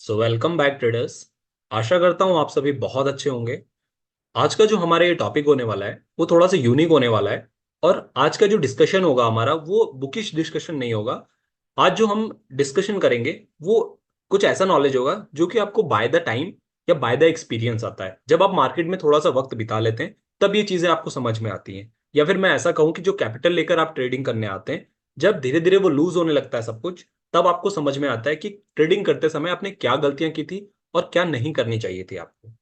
सो welcome back traders. आशा करता हूँ आप सभी बहुत अच्छे होंगे। आज का जो हमारा ये टॉपिक होने वाला है वो थोड़ा सा यूनिक होने वाला है। और आज का जो डिस्कशन होगा हमारा वो बुकिश डिस्कशन नहीं होगा। आज जो हम डिस्कशन करेंगे वो कुछ ऐसा नॉलेज होगा जो कि आपको बाय द टाइम या बाय द एक्सपीरियंस आता है। जब आप मार्केट में थोड़ा सा वक्त बिता लेते हैं तब ये चीजें आपको समझ में आती हैं। या फिर मैं ऐसा कहूँ कि जो कैपिटल लेकर आप ट्रेडिंग करने आते हैं, जब धीरे धीरे वो लूज होने लगता है सब कुछ, तब आपको समझ में आता है कि ट्रेडिंग करते समय आपने क्या गलतियां की थी और क्या नहीं करनी चाहिए थी आपको।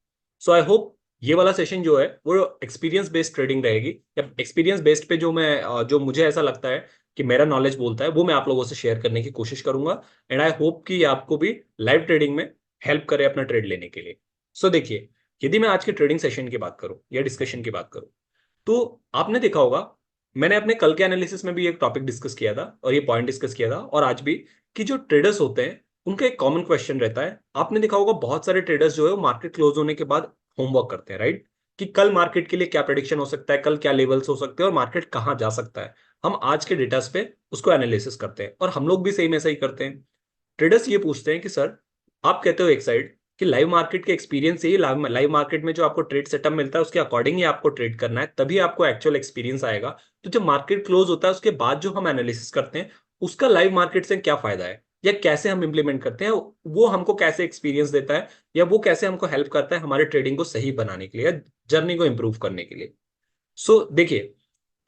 सो आई होप ये वाला सेशन जो है वो एक्सपीरियंस बेस्ड ट्रेडिंग रहेगी, या एक्सपीरियंस बेस्ड पे जो मुझे ऐसा लगता है कि मेरा नॉलेज बोलता है वो मैं आप लोगों से शेयर करने की कोशिश करूंगा। एंड आई होप कि ये आपको भी लाइव ट्रेडिंग में हेल्प करे अपना ट्रेड लेने के लिए। सो देखिए, यदि मैं आज के ट्रेडिंग सेशन की बात करूं या डिस्कशन की बात करूं, तो आपने देखा होगा, मैंने अपने कल के एनालिसिस में भी एक टॉपिक डिस्कस किया था और ये पॉइंट डिस्कस किया था, और आज भी, कि जो ट्रेडर्स होते हैं उनका एक कॉमन क्वेश्चन रहता है। आपने देखा होगा बहुत सारे ट्रेडर्स जो है वो मार्केट क्लोज होने के बाद होमवर्क करते हैं, राइट? कि कल मार्केट के लिए क्या प्रेडिक्शन हो सकता है, कल क्या लेवल्स हो सकते हैं और मार्केट कहाँ जा सकता है। हम आज के डेटास पे उसको एनालिसिस करते हैं और हम लोग भी सेम ऐसा ही करते हैं। ट्रेडर्स ये पूछते हैं कि सर, आप कहते हो एक साइड कि लाइव मार्केट के एक्सपीरियंस से ही लाइव मार्केट में जो आपको ट्रेड सेटअप मिलता है उसके अकॉर्डिंग ही आपको ट्रेड करना है, तभी आपको एक्चुअल एक्सपीरियंस आएगा। तो जब मार्केट क्लोज होता है उसके बाद जो हम एनालिसिस करते हैं उसका लाइव मार्केट से क्या फायदा है, या कैसे हम इंप्लीमेंट करते हैं, वो हमको कैसे एक्सपीरियंस देता है, या वो कैसे हमको हेल्प करता है हमारे ट्रेडिंग को सही बनाने के लिए या जर्नी को इंप्रूव करने के लिए। सो देखिए,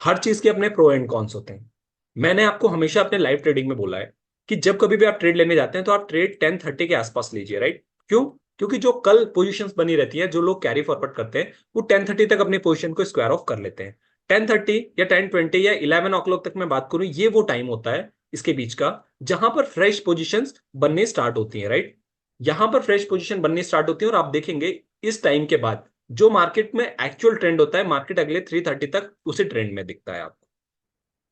हर चीज के अपने प्रो एंड कॉन्स होते हैं। मैंने आपको हमेशा अपने लाइव ट्रेडिंग में बोला है कि जब कभी भी आप ट्रेड लेने जाते हैं तो आप ट्रेड 10:30 के आसपास लीजिए, राइट? क्यों? क्योंकि जो कल पोजीशंस बनी रहती है, जो लोग कैरी फॉरवर्ड करते हैं वो 10:30 तक अपनी पोजीशन को स्क्वायर ऑफ कर लेते हैं। 10:30 या 10:20 या 11 o'clock तक मैं बात करूं, ये वो टाइम होता है इसके बीच का जहां पर फ्रेश पोजीशंस बनने स्टार्ट होती है, राइट? यहां पर फ्रेश पोजीशन बननी स्टार्ट होती है और आप देखेंगे इस टाइम के बाद जो मार्केट में एक्चुअल ट्रेंड होता है, मार्केट अगले 3:30 तक उसी ट्रेंड में दिखता है आपको।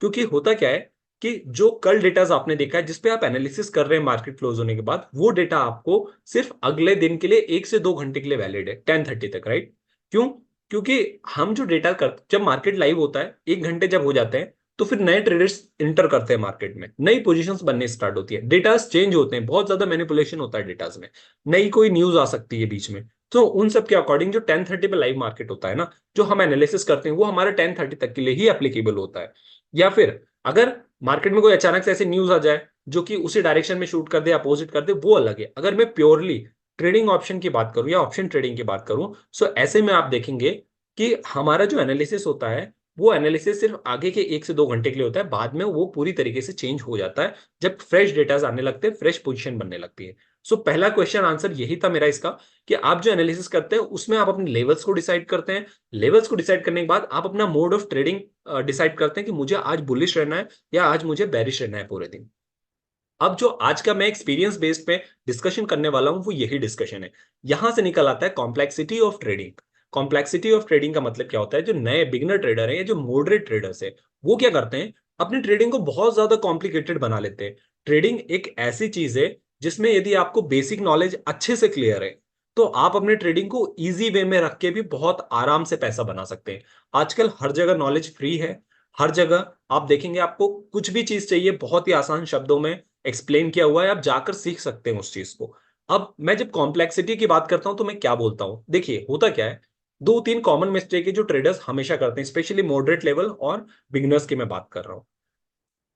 क्योंकि होता क्या है कि जो कल डेटाज आपने देखा है जिसपे आप एनालिसिस कर रहे हैं मार्केट क्लोज होने के बाद, वो डेटा आपको सिर्फ अगले दिन के लिए 1 से 2 घंटे के लिए वैलिड है, 10:30 तक, राइट? क्यों? क्योंकि हम जो डेटा कर, जब मार्केट लाइव होता है 1 घंटे जब हो जाते हैं तो फिर नए ट्रेडर्स इंटर करते हैं मार्केट में, नई पोजीशंस बनने स्टार्ट होती है, डेटास चेंज होते हैं, बहुत ज्यादा मैनिपुलेशन होता है डेटास में, नई कोई न्यूज आ सकती है बीच में। तो उन सब के अकॉर्डिंग जो 10:30 पे लाइव मार्केट होता है ना, जो हम एनालिसिस करते हैं वो हमारे 10:30 तक के लिए ही एप्लीकेबल होता है। या फिर अगर मार्केट में कोई अचानक से ऐसी न्यूज आ जाए जो कि उसी डायरेक्शन में शूट कर दे, अपोजिट कर दे, वो अलग है। अगर मैं प्योरली ट्रेडिंग ऑप्शन की बात करूं या ऑप्शन ट्रेडिंग की बात करूं, सो ऐसे में आप देखेंगे कि हमारा जो एनालिसिस होता है वो एनालिसिस सिर्फ आगे के 1 से 2 घंटे के लिए होता है, बाद में वो पूरी तरीके से चेंज हो जाता है जब फ्रेश डेटा आने लगते हैं, फ्रेश पोजीशन बनने लगती है। सो पहला क्वेश्चन आंसर यही था मेरा इसका, कि आप जो एनालिसिस करते हैं उसमें आप अपने लेवल्स को डिसाइड करते हैं। लेवल्स को डिसाइड करने के बाद आप अपना मोड ऑफ ट्रेडिंग डिसाइड करते हैं कि मुझे आज बुलिश रहना है या आज मुझे बेरिश रहना है पूरे दिन। अब जो आज का मैं एक्सपीरियंस बेस्ड पे डिस्कशन करने वाला हूं वो यही डिस्कशन है। यहां से निकल आता है complexity of trading. Complexity of trading का मतलब क्या होता है? जो नए बिगनर ट्रेडर है या जो मॉडरेट ट्रेडर्स है, वो क्या करते हैं, अपनी ट्रेडिंग को बहुत ज्यादा कॉम्प्लिकेटेड बना लेते हैं। ट्रेडिंग एक ऐसी चीज है जिसमें यदि आपको बेसिक नॉलेज अच्छे से क्लियर है तो आप अपने ट्रेडिंग को इजी वे में रख के भी बहुत आराम से पैसा बना सकते हैं। आजकल हर जगह नॉलेज फ्री है। हर जगह आप देखेंगे आपको कुछ भी चीज चाहिए बहुत ही आसान शब्दों में एक्सप्लेन किया हुआ है, आप जाकर सीख सकते हैं उस चीज को। अब मैं जब कॉम्प्लेक्सिटी की बात करता हूं तो मैं क्या बोलता हूं, देखिए होता क्या है, 2-3 कॉमन मिस्टेक है जो ट्रेडर्स हमेशा करते हैं, स्पेशली मॉडरेट लेवल और बिगिनर्स की मैं बात कर रहा हूं।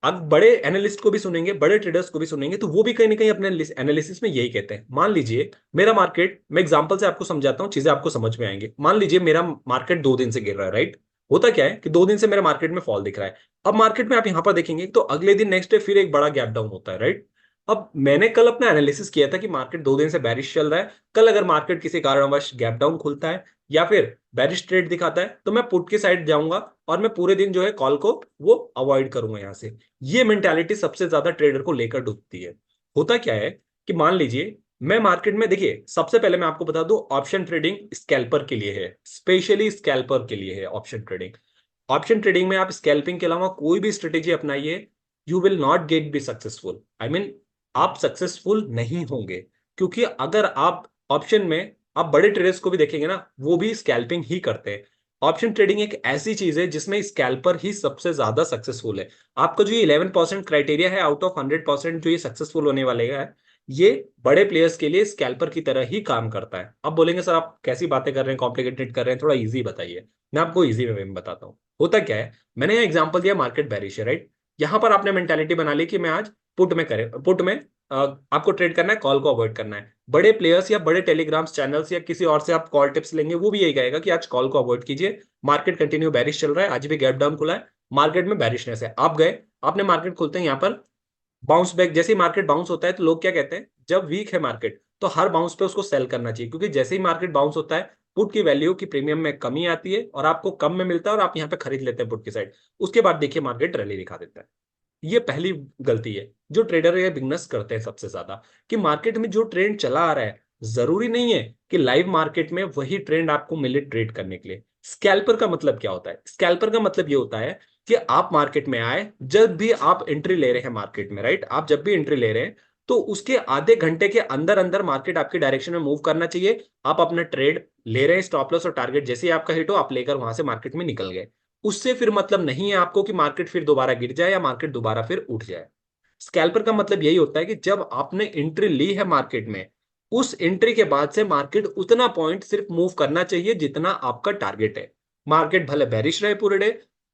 अब बड़े एनालिस्ट को भी सुनेंगे, बड़े ट्रेडर्स को भी सुनेंगे, तो वो भी कहीं ना कहीं अपने एनालिसिस में यही कहते हैं। मान लीजिए मेरा मार्केट, मैं एग्जांपल से आपको समझाता हूँ, चीजें आपको समझ में आएंगे। मान लीजिए मेरा मार्केट 2 दिन से गिर रहा है, राइट? होता क्या है कि 2 दिन से मेरे मार्केट में फॉल दिख रहा है। अब मार्केट में आप यहां पर देखेंगे तो अगले दिन नेक्स्ट डे फिर एक बड़ा गैप डाउन होता है, राइट? अब मैंने कल अपना एनालिसिस किया था कि मार्केट 2 दिन से बैरिश चल रहा है, कल अगर मार्केट किसी कारणवश गैप डाउन खुलता है या फिर बैरिश ट्रेड दिखाता है तो मैं पुट की साइड जाऊंगा और मैं पूरे दिन जो है कॉल को वो अवॉइड करूंगा यहां से। ये मेंटालिटी सबसे ज्यादा ट्रेडर को लेकर डूबती है। होता क्या है कि मान लीजिए मैं मार्केट में, देखिए सबसे पहले मैं आपको बता दूं, ऑप्शन ट्रेडिंग स्कैल्पर के लिए है, स्पेशली स्कैल्पर के लिए है ऑप्शन ट्रेडिंग। ऑप्शन ट्रेडिंग में आप स्कैल्पिंग के अलावा कोई भी स्ट्रेटेजी अपनाइए, you will not get be successful. I mean आप सक्सेसफुल नहीं होंगे। क्योंकि अगर आप ऑप्शन में, आप बड़े ट्रेडर्स को भी देखेंगे ना, वो भी स्कैल्पिंग ही करते हैं। ऑप्शन ट्रेडिंग एक ऐसी चीज है जिसमें स्कैल्पर ही सबसे ज्यादा सक्सेसफुल है। आपका जो ये 11% क्राइटेरिया है आउट ऑफ 100% जो ये सक्सेसफुल होने वाले है, ये बड़े प्लेयर्स के लिए स्कैल्पर की तरह ही काम करता है। अब बोलेंगे सर आप कैसी बातें कर रहे हैं, कॉम्प्लिकेटेड कर रहे हैं, थोड़ा इजी बताइए। मैं आपको इजी वे में बताता हूँ। होता क्या है, मैंने यहाँ एग्जांपल दिया मार्केट बेरिश है, राइट। यहाँ पर आपने मेंटालिटी बना ली कि मैं आज पुट में करे, पुट में आपको ट्रेड करना है, कॉल को अवॉइड करना है। बड़े प्लेयर्स या बड़े टेलीग्राम्स चैनल्स या किसी और से आप कॉल टिप्स लेंगे, वो भी यही कहेगा कि आज कॉल को अवॉइड कीजिए, मार्केट कंटिन्यू बेरिश चल रहा है, आज भी गैप डाउन खुला है, मार्केट में बेरिशनेस है। आप गए, आपने मार्केट खोलते हैं यहाँ पर बाउंस बैक, जैसे ही मार्केट बाउंस होता है तो लोग क्या कहते हैं, जब वीक है मार्केट तो हर बाउंस पे उसको सेल करना चाहिए, क्योंकि जैसे ही मार्केट बाउंस होता है पुट की वैल्यू की प्रीमियम में कमी आती है और आपको कम में मिलता है और आप यहाँ पे खरीद लेते हैं पुट की साइड। उसके बाद देखिए मार्केट रैली दिखा देता है। ये पहली गलती है जो ट्रेडर या बिगनर्स करते हैं सबसे ज्यादा, कि मार्केट में जो ट्रेंड चला आ रहा है जरूरी नहीं है कि लाइव मार्केट में वही ट्रेंड आपको मिले ट्रेड करने के लिए। स्कैल्पर का मतलब क्या होता है, स्कैल्पर का मतलब ये होता है कि आप मार्केट में आए, जब भी आप एंट्री ले रहे हैं मार्केट में, राइट, आप जब भी एंट्री ले रहे हैं तो उसके आधे घंटे के अंदर अंदर मार्केट आपकी डायरेक्शन में मूव करना चाहिए। आप अपना ट्रेड ले रहे हैं, स्टॉप लॉस और टारगेट जैसे ही आपका हिट हो आप लेकर वहां से मार्केट में निकल गए। उससे फिर मतलब नहीं है आपको कि मार्केट फिर दोबारा गिर जाए या मार्केट दोबारा फिर उठ जाए। स्कैल्पर का मतलब यही होता है कि जब आपने एंट्री ली है मार्केट में, उस एंट्री के बाद से मार्केट उतना पॉइंट सिर्फ मूव करना चाहिए जितना आपका टारगेट है। मार्केट भले बेरिश रहे पूरे डे,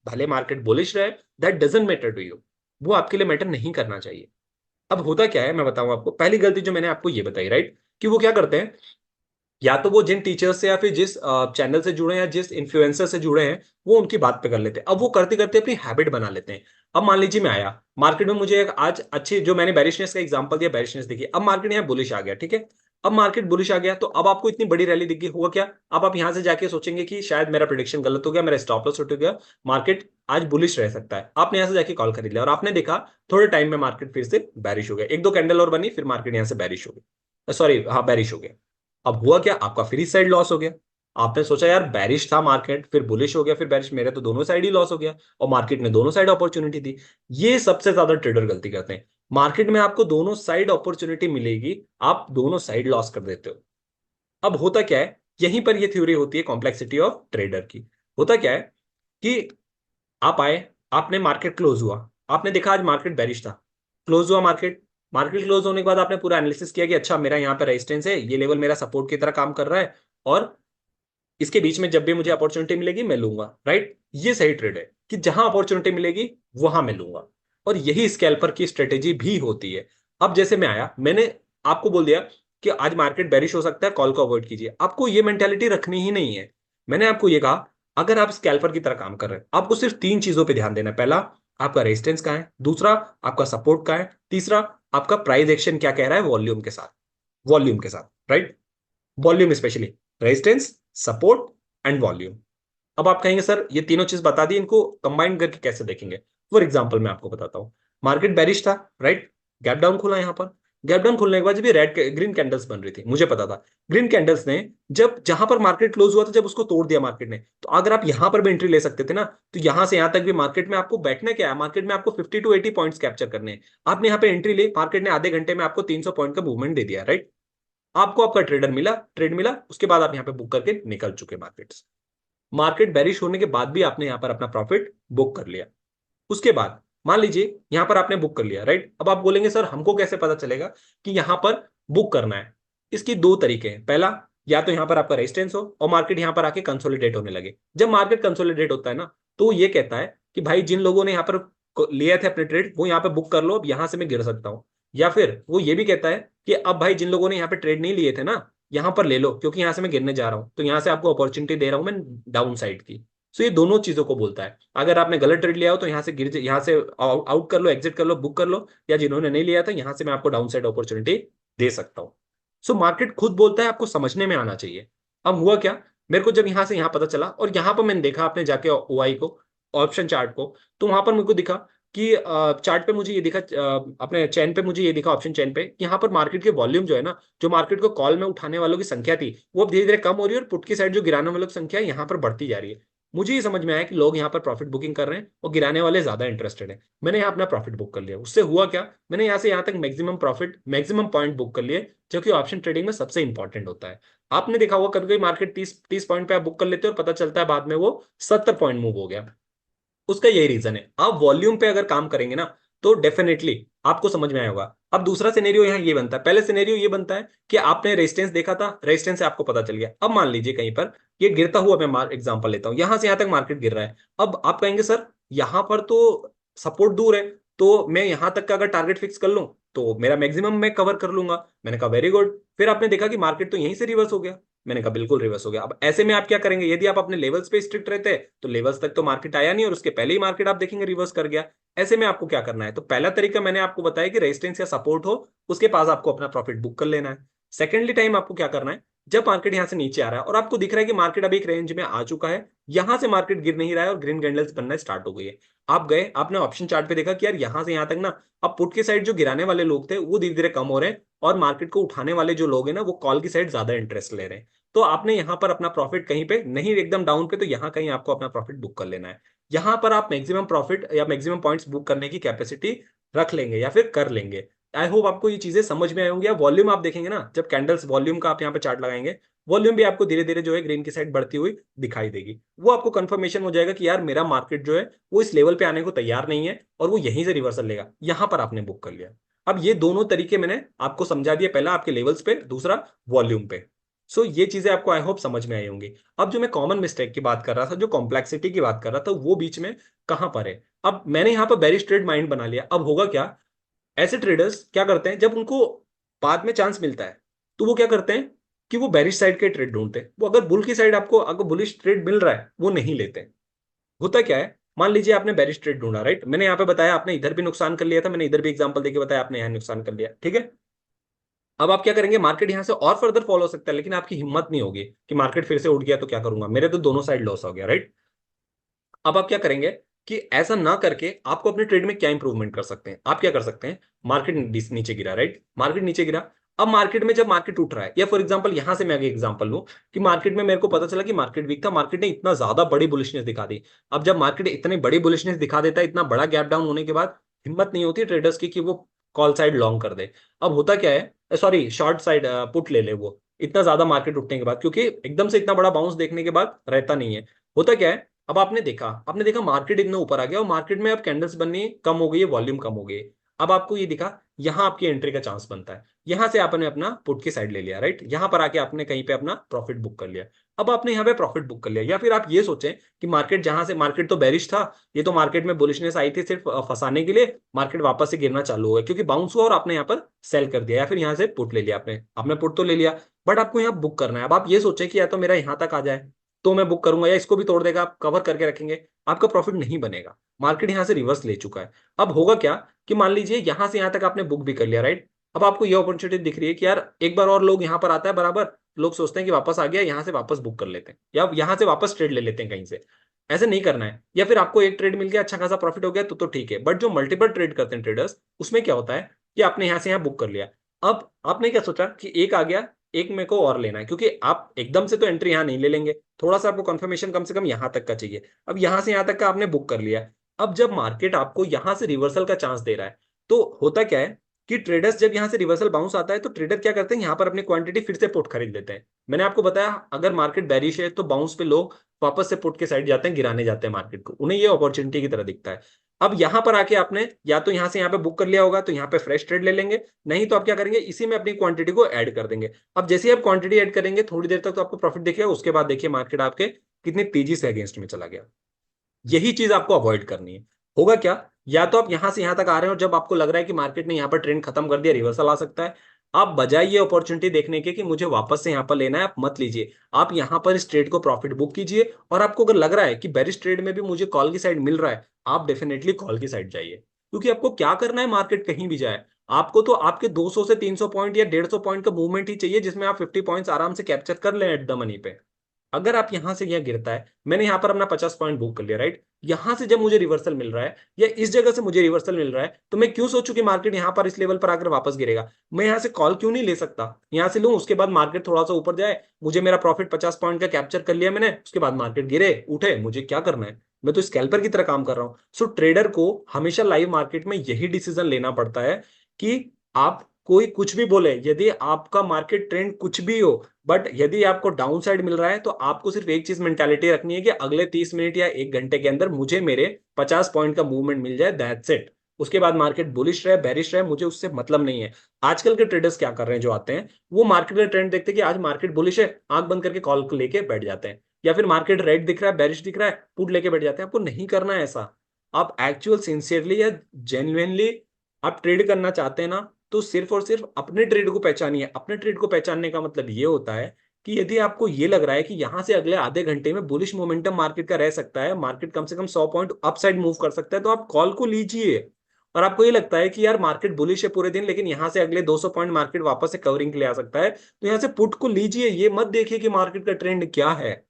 भले मार्केट बुलिश रहे, that doesn't matter to you, वो आपके लिए मैटर नहीं करना चाहिए। अब होता क्या है मैं बताऊं आपको, पहली गलती जो मैंने आपको ये बताई, राइट, कि वो क्या करते हैं, या तो वो जिन टीचर से या फिर जिस चैनल से जुड़े हैं या जिस इन्फ्लुएंसर से जुड़े हैं वो उनकी बात पे कर लेते हैं। अब वो करते करते अपनी हैबिट बना लेते हैं। अब मान लीजिए मैं आया मार्केट में, मुझे एक आज अच्छी, जो मैंने बेरिशनेस का एग्जांपल दिया, बेरिशनेस देखिए, अब मार्केट यहाँ बुलिश आ गया, ठीक है। अब मार्केट बुलिश आ गया तो अब आपको इतनी बड़ी रैली दिख गई, हुआ क्या, अब आप यहां से जाके सोचेंगे कि शायद मेरा प्रिडिक्शन गलत हो गया, मेरा स्टॉप लॉस उठ गया, मार्केट आज बुलिश रह सकता है। आपने यहां से जाके कॉल खरीद लिया और आपने देखा थोड़े टाइम में मार्केट फिर से बैरिश हो गया, एक दो कैंडल और बनी, फिर मार्केट यहां से बैरिश हो गई, सॉरी हाँ बैरिश हो गया। अब हुआ क्या, आपका फ्री साइड लॉस हो गया। आपने सोचा यार बैरिश था मार्केट, फिर बुलिश हो गया, फिर बैरिश, मेरे तो दोनों साइड ही लॉस हो गया, और मार्केट ने दोनों साइड अपॉर्चुनिटी दी। ये सबसे ज्यादा ट्रेडर गलती करते हैं। मार्केट में आपको दोनों साइड अपॉर्चुनिटी मिलेगी, आप दोनों साइड लॉस कर देते हो। अब होता क्या है, यहीं पर ये थ्योरी होती है कॉम्प्लेक्सिटी ऑफ ट्रेडर की। होता क्या है कि आप आए, आपने मार्केट क्लोज हुआ, आपने देखा आज मार्केट बेरिश था, क्लोज हुआ मार्केट, मार्केट क्लोज होने के बाद आपने पूरा एनालिसिस किया कि अच्छा मेरा यहाँ पे रेजिस्टेंस है, ये लेवल मेरा सपोर्ट की तरह काम कर रहा है, और इसके बीच में जब भी मुझे अपॉर्चुनिटी मिलेगी मैं लूंगा, राइट। ये सही ट्रेड है कि जहां अपॉर्चुनिटी मिलेगी वहां मैं लूंगा, और यही स्कैल्पर की स्ट्रेटेजी भी होती है। अब जैसे मैं आया, मैंने आपको बोल दिया कि आज मार्केट बेरिश हो सकता है, कॉल को अवॉइड कीजिए, आपको ये मेंटेलिटी रखनी ही नहीं है। मैंने आपको ये कहा अगर आप स्कैल्पर की तरह काम कर रहे हैं आपको सिर्फ तीन चीजों पर ध्यान देना है। पहला, आपका रेजिस्टेंस कहाँ है, दूसरा आपका सपोर्ट कहाँ है, तीसरा आपका प्राइस एक्शन क्या कह रहा है वॉल्यूम के साथ, वॉल्यूम के साथ, right. Volume specially, resistance, support and volume. अब आप कहेंगे सर ये तीनों चीज बता दी, इनको कंबाइन करके कैसे देखेंगे। फॉर एग्जांपल मैं आपको बताता हूं, मार्केट बेरिश था, राइट, गैप डाउन खुला यहां पर, गैप डाउन खुलने के बाद जब ये रेड ग्रीन कैंडल्स बन रही थी, मुझे पता था ग्रीन कैंडल्स ने, जब जहां पर मार्केट क्लोज हुआ था जब उसको तोड़ दिया मार्केट ने, तो अगर आप यहां पर भी एंट्री ले सकते थे ना, तो यहां से यहां तक भी मार्केट में आपको बैठना क्या है, मार्केट में आपको 50 to 80 पॉइंट्स कैप्चर करने हैं। आपने यहाँ पे एंट्री ली, मार्केट ने आधे घंटे में आपको 300 पॉइंट का मूवमेंट दे दिया, राइट। आपको आपका ट्रेडर मिला, ट्रेड मिला, उसके बाद आप यहाँ पे बुक करके निकल चुके मार्केट से। मार्केट बेरिश होने के बाद भी आपने यहाँ पर अपना प्रॉफिट बुक कर लिया। उसके बाद मान लीजिए यहां पर आपने बुक कर लिया, राइट। अब आप बोलेंगे सर हमको कैसे पता चलेगा कि यहां पर बुक करना है। इसकी दो तरीके हैं, पहला, या तो यहां पर आपका रेजिस्टेंस हो और मार्केट यहां पर आके कंसोलिडेट होने लगे। जब मार्केट कंसोलिडेट होता है ना, तो ये कहता है कि भाई जिन लोगों ने यहाँ पर लिए थे अपने ट्रेड वो यहाँ पे बुक कर लो, अब यहां से मैं गिर सकता हूं। या फिर वो ये भी कहता है कि अब भाई जिन लोगों ने यहाँ पे ट्रेड नहीं लिए थे ना, यहां पर ले लो, क्योंकि यहां से मैं गिरने जा रहा हूं, तो यहां से आपको अपॉर्चुनिटी दे रहा हूं मैं डाउन साइड की। सो ये दोनों चीजों को बोलता है। अगर आपने गलत ट्रेड लिया हो तो यहाँ से आउट कर लो, एग्जिट कर लो, बुक कर लो, या जिन्होंने नहीं लिया था यहाँ से मैं आपको डाउन साइड अपॉर्चुनिटी दे सकता हूँ। सो मार्केट खुद बोलता है, आपको समझने में आना चाहिए। अब हुआ क्या, मेरे को जब यहाँ से यहाँ पता चला और यहाँ पर मैंने देखा आपने जाके ओआई को, ऑप्शन चार्ट को, तो वहां पर मेरे को दिखा कि चार्ट पे मुझे ये दिखा, अपने चैन पे मुझे ये दिखा, ऑप्शन चैन पे, यहाँ पर मार्केट के वॉल्यूम जो है ना, जो मार्केट को कॉल में उठाने वालों की संख्या थी वो अब धीरे धीरे कम हो रही है, और पुट की साइड जो गिराने वालों की संख्या है यहाँ पर बढ़ती जा रही है। मुझे ये समझ में आया कि लोग यहाँ पर प्रॉफिट बुकिंग कर रहे हैं और गिराने वाले ज्यादा इंटरेस्टेड हैं। मैंने यहाँ अपना प्रॉफिट बुक कर लिया। उससे हुआ क्या, मैंने यहाँ से यहाँ तक maximum profit, maximum point book कर लिए, जो कि ऑप्शन ट्रेडिंग में सबसे इंपॉर्टेंट होता है। आपने देखा होगा कभी कभी मार्केट 30 पॉइंट पे आप बुक कर लेते हो और पता चलता है बाद में वो 70 पॉइंट मूव हो गया। उसका यही रीजन है, आप वॉल्यूम पे अगर काम करेंगे ना तो डेफिनेटली आपको समझ में आया होगा। अब दूसरा सिनेरियो यहाँ ये बनता है, पहले सिनेरियो ये बनता है कि आपने रेजिस्टेंस देखा था, रेजिस्टेंस से आपको पता चल गया। अब मान लीजिए कहीं पर ये गिरता हुआ, मैं एग्जांपल लेता हूँ, यहां से यहां तक मार्केट गिर रहा है। अब आप कहेंगे सर यहां पर तो सपोर्ट दूर है, तो मैं यहां तक का अगर टारगेट फिक्स कर लूं तो मेरा मैक्सिमम मैं कवर कर लूंगा। मैंने कहा वेरी गुड। फिर आपने देखा कि मार्केट तो यहीं से रिवर्स हो गया। मैंने कहा बिल्कुल रिवर्स हो गया। अब ऐसे में आप क्या करेंगे, यदि आप अपने लेवल्स पे स्ट्रिक्ट रहते हैं तो लेवल्स तक तो मार्केट आया नहीं और उसके पहले ही मार्केट आप देखेंगे रिवर्स कर गया। ऐसे में आपको क्या करना है, तो पहला तरीका मैंने आपको बताया कि रेजिस्टेंस या सपोर्ट हो उसके पास आपको अपना प्रॉफिट बुक कर लेना है। सेकेंडली टाइम आपको क्या करना है, जब मार्केट यहां से नीचे आ रहा है और आपको दिख रहा है कि मार्केट अभी एक रेंज में आ चुका है, यहां से मार्केट गिर नहीं रहा है और ग्रीन कैंडल्स बनना स्टार्ट हो गई है, आप गए आपने ऑप्शन चार्ट पे देखा कि यार यहां से यहां तक ना, अब पुट की साइड जो गिराने वाले लोग थे वो धीरे धीरे कम हो रहे हैं और मार्केट को उठाने वाले जो लोग हैं ना वो कॉल की साइड ज्यादा इंटरेस्ट ले रहे हैं। तो आपने यहां पर अपना प्रॉफिट कहीं पे नहीं, एकदम डाउन पे, तो यहां कहीं आपको अपना प्रॉफिट बुक कर लेना है। यहां पर आप मैक्सिमम प्रॉफिट या मैक्सिमम पॉइंट्स बुक करने की कैपेसिटी रख लेंगे या फिर कर लेंगे। आई होप आपको ये चीजें समझ में आई होंगी। या वॉल्यूम आप देखेंगे ना, जब कैंडल्स वॉल्यूम का आप यहाँ पे चार्ट लगाएंगे, वॉल्यूम भी आपको धीरे धीरे जो है ग्रीन की साइड बढ़ती हुई दिखाई देगी। वो आपको कंफर्मेशन हो जाएगा कि यार मेरा मार्केट जो है वो इस लेवल पे आने को तैयार नहीं है और वो यहीं से रिवर्सल लेगा। यहां पर आपने बुक कर लिया। अब ये दोनों तरीके मैंने आपको समझा दिया, पहला आपके लेवल्स पे, दूसरा वॉल्यूम पे। सो ये चीजें आपको आई होप समझ में आई होंगी। अब जो मैं कॉमन मिस्टेक की बात कर रहा था, जो कॉम्प्लेक्सिटी की बात कर रहा था, वो बीच में कहां पर है। अब मैंने यहां पर बेरिश ट्रेड माइंड बना लिया। अब होगा क्या, ऐसे ट्रेडर्स क्या करते हैं, जब उनको बाद में चांस मिलता है तो वो क्या करते हैं कि वो बेरिश साइड के ट्रेड ढूंढते हैं। वो अगर बुल की साइड आपको अगर बुलिश ट्रेड मिल रहा है वो नहीं लेते। होता क्या है, मान लीजिए आपने बेरिश ट्रेड ढूंढा, राइट, मैंने यहाँ पे बताया, आपने इधर भी नुकसान कर लिया था, मैंने इधर भी एग्जांपल देके बताया, आपने यहाँ नुकसान कर लिया, ठीक है। अब आप क्या करेंगे, मार्केट यहां से और फर्दर फॉलो हो सकता है, लेकिन आपकी हिम्मत नहीं होगी कि मार्केट फिर से उठ गया तो क्या करूंगा, मेरे तो दोनों साइड लॉस हो गया, राइट। अब आप क्या करेंगे कि ऐसा ना करके आपको अपने ट्रेड में क्या इंप्रूवमेंट कर सकते हैं, आप क्या कर सकते हैं, मार्केट नीचे गिरा, राइट, मार्केट नीचे गिरा। अब मार्केट में जब मार्केट उठ रहा है, या फॉर एग्जांपल यहां से मैं आगे एग्जांपल लूं कि मार्केट में मेरे को पता चला कि मार्केट वीक था, मार्केट ने इतना ज्यादा बड़ी बुलिशनेस दिखा दी। अब जब मार्केट इतनी बड़ी बुलिशनेस दिखा देता है, इतना बड़ा गैप डाउन होने के बाद, हिम्मत नहीं होती ट्रेडर्स की कि वो कॉल साइड लॉन्ग कर दे। अब होता क्या है, सॉरी शॉर्ट साइड पुट ले ले वो, इतना ज्यादा मार्केट उठने के बाद, क्योंकि एकदम से इतना बड़ा बाउंस देखने के बाद रहता नहीं है। होता क्या है, अब आपने देखा मार्केट इतना ऊपर आ गया और मार्केट में अब कैंडल्स बननी कम हो गई है, वॉल्यूम कम हो गई है। अब आपको ये दिखा, यहां आपकी एंट्री का चांस बनता है, यहां से आपने अपना पुट की साइड ले लिया, राइट, यहां पर आके आपने कहीं पे अपना प्रॉफिट बुक कर लिया। अब आपने यहाँ पे प्रॉफिट बुक कर लिया, या फिर आप ये सोचें कि मार्केट जहां से, मार्केट तो बेरिश था, ये तो मार्केट में बुलिशनेस आई थी सिर्फ फंसाने के लिए, मार्केट वापस से गिरना चालू हुआ क्योंकि बाउंस हुआ और आपने यहाँ पर सेल कर दिया, या फिर यहाँ से पुट ले लिया, आपने आपने पुट तो ले लिया, बट आपको यहाँ बुक करना है। अब आप ये सोचें कि या तो मेरा यहाँ तक आ जाए तो मैं बुक करूंगा, या इसको भी तोड़ देगा, आप कवर करके रखेंगे, आपका प्रॉफिट नहीं बनेगा। मार्केट यहां से रिवर्स ले चुका है। अब होगा क्या कि मान लीजिए यहां से यहां तक आपने बुक भी कर लिया, राइट। अब आपको ये अपॉर्चुनिटी दिख रही है कि यार एक बार और लोग यहां पर आता है बराबर, लोग सोचते हैं कि वापस आ गया, यहां से वापस बुक कर लेते हैं या यहां से वापस ट्रेड ले लेते हैं कहीं से। ऐसे नहीं करना है। या फिर आपको एक ट्रेड मिल गया, अच्छा खासा प्रॉफिट हो गया तो ठीक है, बट जो मल्टीपल ट्रेड करते हैं ट्रेडर्स, उसमें क्या होता है कि आपने यहां से यहां बुक कर लिया। अब आपने क्या सोचा कि एक आ गया, एक मेरे को और लेना है, क्योंकि आप एकदम से तो एंट्री यहां नहीं ले लेंगे, थोड़ा सा आपको कंफर्मेशन कम से कम यहां तक का चाहिए। अब यहां से यहां तक का आपने बुक कर लिया। अब जब मार्केट आपको यहां से रिवर्सल का चांस दे रहा है, तो होता क्या है कि ट्रेडर्स जब यहां से रिवर्सल बाउंस आता है तो ट्रेडर क्या करते हैं, यहां पर अपनी क्वांटिटी फिर से पुट खरीद लेते हैं। मैंने आपको बताया अगर मार्केट बैरिश है तो बाउंस पे लोग वापस से पुट के साइड जाते हैं, गिराने जाते हैं मार्केट को, उन्हें ये अपॉर्चुनिटी की तरह दिखता है। अब यहां पर आके आपने या तो यहां से यहां पे बुक कर लिया होगा तो यहां पे फ्रेश ट्रेड ले लेंगे, नहीं तो आप क्या करेंगे, इसी में अपनी क्वांटिटी को ऐड कर देंगे। अब जैसे ही आप क्वांटिटी ऐड करेंगे थोड़ी देर तक तो आपको प्रॉफिट दिखेगा, उसके बाद देखिए मार्केट आपके कितनी तेजी से अगेंस्ट में चला गया। यही चीज आपको अवॉइड करनी है। होगा क्या, या तो आप यहां से यहां तक आ रहे हो, जब आपको लग रहा है कि मार्केट ने यहां पर ट्रेंड खत्म कर दिया, रिवर्सल आ सकता है, आप बजाय ये अपॉर्चुनिटी देखने के कि मुझे वापस से यहां पर लेना है, आप मत लीजिए। आप यहां पर इस ट्रेड को प्रॉफिट बुक कीजिए, और आपको अगर लग रहा है कि बेरिश ट्रेड में भी मुझे कॉल की साइड मिल रहा है, आप डेफिनेटली कॉल की साइड जाइए। क्योंकि आपको क्या करना है, मार्केट कहीं भी जाए, आपको तो आपके 200 से 300 पॉइंट या 150 पॉइंट का मूवमेंट ही चाहिए, जिसमें आप 50 पॉइंट्स आराम से कैप्चर कर लें एट द मनी पे। अगर आप यहां से यह गिरता है, मैंने यहां पर अपना 50 पॉइंट बुक कर लिया, राइट, यहां से जब मुझे रिवर्सल मिल रहा है या इस जगह से मुझे रिवर्सल मिल रहा है, तो मैं क्यों सोचूं कि मार्केट यहां पर इस लेवल पर आकर वापस गिरेगा। मैं यहां से कॉल क्यों नहीं ले सकता, यहां से लूं, उसके बाद मार्केट थोड़ा सा ऊपर जाए, मुझे मेरा प्रॉफिट 50 पॉइंट का कैप्चर कर लिया मैंने, उसके बाद मार्केट गिरे उठे, मुझे क्या करना है, मैं तो स्कैल्पर की तरह काम कर रहा हूं। सो ट्रेडर को हमेशा लाइव मार्केट में यही डिसीजन लेना पड़ता है कि आप कोई कुछ भी बोले, यदि आपका मार्केट ट्रेंड कुछ भी हो, बट यदि आपको डाउन साइड मिल रहा है तो आपको सिर्फ एक चीज मेंटालिटी रखनी है कि अगले 30 मिनट या 1 घंटे के अंदर मुझे मेरे 50 पॉइंट का मूवमेंट मिल जाए, दैट्स इट। उसके बाद मार्केट बुलिश रहे बेरिश रहे, मुझे उससे मतलब नहीं है। आजकल के ट्रेडर्स क्या कर रहे हैं जो आते हैं, वो मार्केट का ट्रेंड देखते हैं कि आज मार्केट बुलिश है, आंख बंद करके कॉल को लेके बैठ जाते हैं, या फिर मार्केट रेड दिख रहा है बेरिश दिख रहा है पुट लेके बैठ जाते हैं। आपको नहीं करना है ऐसा। आप एक्चुअल सिंसियरली या जेन्युइनली आप ट्रेड करना चाहते हैं ना, तो सिर्फ और सिर्फ अपने ट्रेड को पहचानिए। अपने ट्रेड को पहचानने का मतलब ये होता है कि यदि आपको ये लग रहा है कि यहां से अगले आधे घंटे में बुलिश मोमेंटम मार्केट का रह सकता है, मार्केट कम से कम 100 पॉइंट अपसाइड मूव कर सकता है, तो आप कॉल को लीजिए। और आपको ये लगता है कि यार मार्केट बुलिश है पूरे दिन, लेकिन यहां से अगले 200 पॉइंट मार्केट वापस से कवरिंग के लिए आ सकता है, तो यहां से पुट को लीजिए। ये मत देखिए कि मार्केट का ट्रेंड क्या है।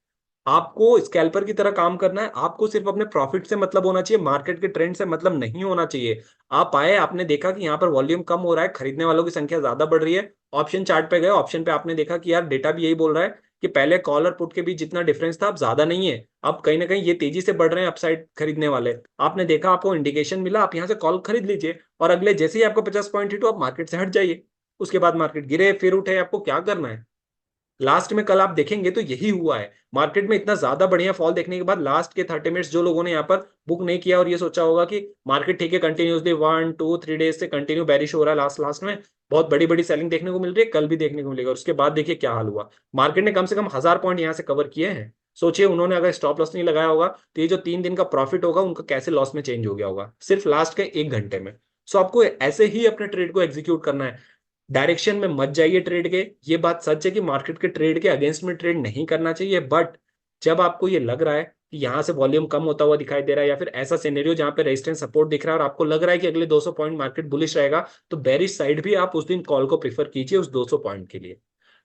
आपको स्कैल्पर की तरह काम करना है। आपको सिर्फ अपने प्रॉफिट से मतलब होना चाहिए, मार्केट के ट्रेंड से मतलब नहीं होना चाहिए। आप आए, आपने देखा कि यहाँ पर वॉल्यूम कम हो रहा है, खरीदने वालों की संख्या ज्यादा बढ़ रही है, ऑप्शन चार्ट पे गए, ऑप्शन पे आपने देखा कि यार डेटा भी यही बोल रहा है कि पहले कॉल और पुट के बीच जितना डिफरेंस था अब ज्यादा नहीं है, अब कहीं ना कहीं ये तेजी से बढ़ रहे हैं अपसाइड खरीदने वाले। आपने देखा, आपको इंडिकेशन मिला, आप यहाँ से कॉल खरीद लीजिए, और अगले जैसे ही आपको 50 पॉइंट हिट हो आप मार्केट से हट जाइए। उसके बाद मार्केट गिरे फिर उठे, आपको क्या करना है। लास्ट में कल आप देखेंगे तो यही हुआ है। मार्केट में इतना ज्यादा बढ़िया फॉल देखने के बाद लास्ट के 30 मिनट्स जो लोगों ने यहाँ पर बुक नहीं किया और ये सोचा होगा कि मार्केट ठीक है, कंटिन्यूसली 1 2 3 डेज से कंटिन्यू बैरिश हो रहा है, लास्ट लास्ट में बहुत बड़ी बड़ी सेलिंग देखने को मिल रही है, कल भी देखने को मिलेगा। उसके बाद देखिए क्या हाल हुआ। मार्केट ने कम से कम 1000 पॉइंट यहाँ से कवर किए हैं। सोचिए उन्होंने अगर स्टॉप लॉस नहीं लगाया होगा तो ये जो 3 दिन का प्रॉफिट होगा उनका कैसे लॉस में चेंज हो गया होगा सिर्फ लास्ट के 1 घंटे में। सो आपको ऐसे ही अपने ट्रेड को एग्जीक्यूट करना है। डायरेक्शन में मत जाइए ट्रेड के। ये बात सच है कि मार्केट के ट्रेड के अगेंस्ट में ट्रेड नहीं करना चाहिए, बट जब आपको ये लग रहा है कि यहां से वॉल्यूम कम होता हुआ दिखाई दे रहा है, या फिर ऐसा सिनेरियो जहां पे रेजिस्टेंस सपोर्ट दिख रहा है और आपको लग रहा है कि अगले 200 पॉइंट मार्केट बुलिश रहेगा, तो बेरिश साइड भी आप उस दिन कॉल को प्रीफर कीजिए उस 200 पॉइंट के लिए।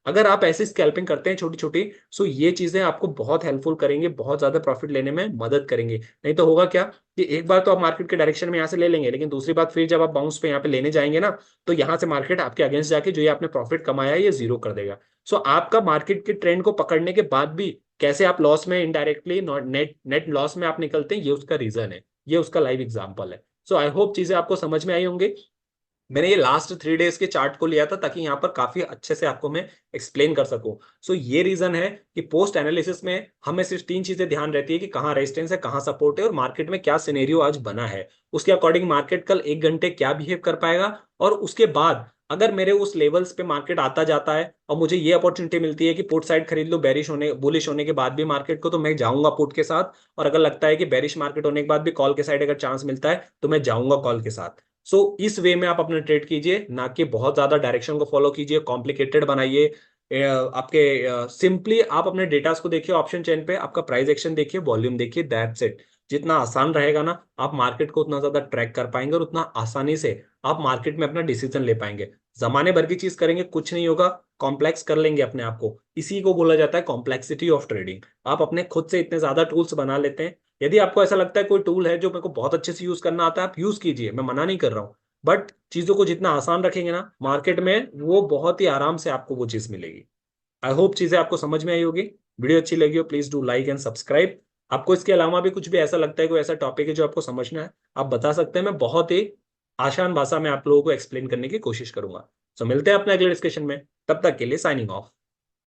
अगर आप ऐसी स्कैल्पिंग करते हैं छोटी छोटी, सो ये चीजें आपको बहुत हेल्पफुल करेंगे, बहुत ज्यादा प्रॉफिट लेने में मदद करेंगे। नहीं तो होगा क्या कि एक बार तो आप मार्केट के डायरेक्शन में यहाँ से ले लेंगे, लेकिन दूसरी बात फिर जब आप बाउंस पे यहाँ पे लेने जाएंगे ना, तो यहाँ से मार्केट आपके अगेंस्ट जाके जो ये आपने प्रॉफिट कमाया है ये जीरो कर देगा। सो आपका मार्केट के ट्रेंड को पकड़ने के बाद भी कैसे आप लॉस में इनडायरेक्टली नेट नेट लॉस में आप निकलते हैं, ये उसका रीजन है, ये उसका लाइव एग्जाम्पल है। सो आई होप चीजें आपको समझ में आई होंगी। मैंने ये लास्ट 3 डेज के चार्ट को लिया था ताकि यहाँ पर काफी अच्छे से आपको मैं एक्सप्लेन कर सकूं। सो ये रीजन है कि पोस्ट एनालिसिस में हमें सिर्फ 3 चीजें ध्यान रहती है कि कहाँ रेजिस्टेंस है, कहाँ सपोर्ट है, और मार्केट में क्या सिनेरियो आज बना है। उसके अकॉर्डिंग मार्केट कल 1 घंटे क्या बिहेव कर पाएगा, और उसके बाद अगर मेरे उस लेवल्स पे मार्केट आता जाता है और मुझे ये अपॉर्चुनिटी मिलती है कि पुट साइड खरीद लो बेरिश होने बुलिश होने के बाद भी मार्केट को, तो मैं जाऊंगा पुट के साथ। और अगर लगता है कि बेरिश मार्केट होने के बाद भी कॉल के साइड अगर चांस मिलता है तो मैं जाऊंगा कॉल के साथ। इस वे में आप अपने ट्रेड कीजिए, ना कि बहुत ज्यादा डायरेक्शन को फॉलो कीजिए, कॉम्प्लिकेटेड बनाइए। आपके सिंपली आप अपने डेटास को देखिए, ऑप्शन चेन पे आपका प्राइस एक्शन देखिए, वॉल्यूम देखिए, दैट्स इट। जितना आसान रहेगा ना, आप मार्केट को उतना ज्यादा ट्रैक कर पाएंगे और उतना आसानी से आप मार्केट में अपना डिसीजन ले पाएंगे। जमाने भर की चीज करेंगे कुछ नहीं होगा, कॉम्प्लेक्स कर लेंगे अपने आप को, इसी को बोला जाता है कॉम्प्लेक्सिटी ऑफ ट्रेडिंग। आप अपने खुद से इतने ज्यादा टूल्स बना लेते हैं। यदि आपको ऐसा लगता है कोई टूल है जो मेरे को बहुत अच्छे से यूज करना आता है, आप यूज कीजिए, मैं मना नहीं कर रहा हूँ। बट चीजों को जितना आसान रखेंगे ना मार्केट में, वो बहुत ही आराम से आपको वो चीज मिलेगी। आई होप चीजें आपको समझ में आई होगी। वीडियो अच्छी लगी हो please do like and subscribe. आपको इसके अलावा भी कुछ भी ऐसा लगता है, कोई ऐसा टॉपिक है जो आपको समझना है, आप बता सकते हैं। मैं बहुत ही आसान भाषा में आप लोगों को एक्सप्लेन करने की कोशिश करूंगा। मिलते हैं अपने अगले डिस्कशन में, तब तक के लिए साइनिंग ऑफ।